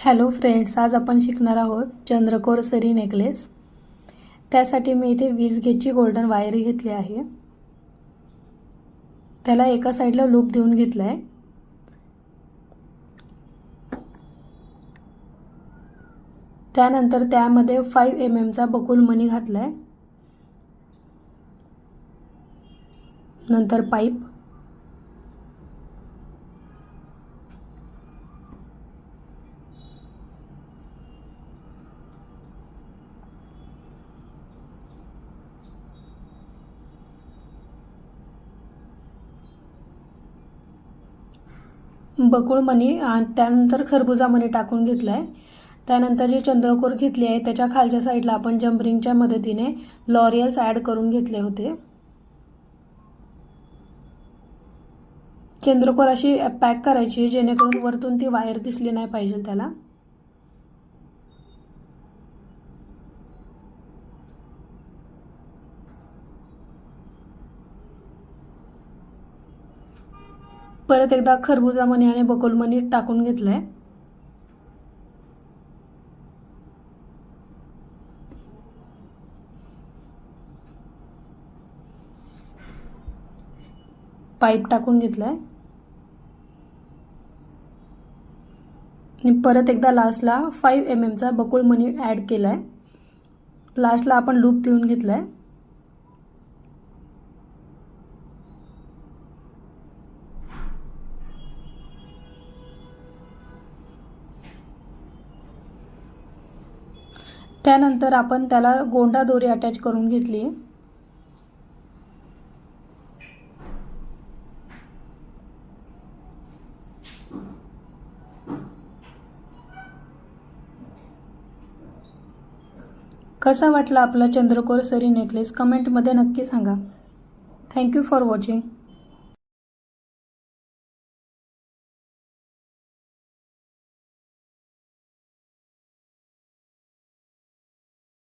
Hello friends, आज आपण शिकणार आहोत चंद्रकोर सरी नेकलेस। त्यासाठी मी इथे 20 गेजची गोल्डन वायर घेतली आहे। त्याला एका साइडला लूप देऊन घेतला आहे। त्यानंतर त्यामध्ये 5 mm चा बकुल मणी घातला आहे। नंतर पाईप, बकुळ मणी आणि त्यानंतर खरबुजा मणी टाकून घेतला आहे। त्यानंतर जी चंद्रकोर घेतली आहे त्याच्या खालच्या साइडला आपण जंपरिंगच्या मदतीने लॉरियल्स ॲड करून घेतले होते। चंद्रकोर अशी पॅक करायची जेणेकरून वरतून ती वायर दिसली नाही पाहिजे त्याला। परत एकदा खरबुजा मणी आणि बकुल मणी टाकून घेतलाय। पाईप टाकून घेतलाय आणि परत एकदा लास्टला 5 mm चा बकुळ मणी ॲड केलाय। लास्टला आपण लूप देऊन घेतलाय। त्यानंतर आपण त्याला गोंडा दोरी अटॅच करून घेतली। कसा वाटला आपला चंद्रकोर सरी नेकलेस कमेंटमध्ये नक्की सांगा। Thank you for watching.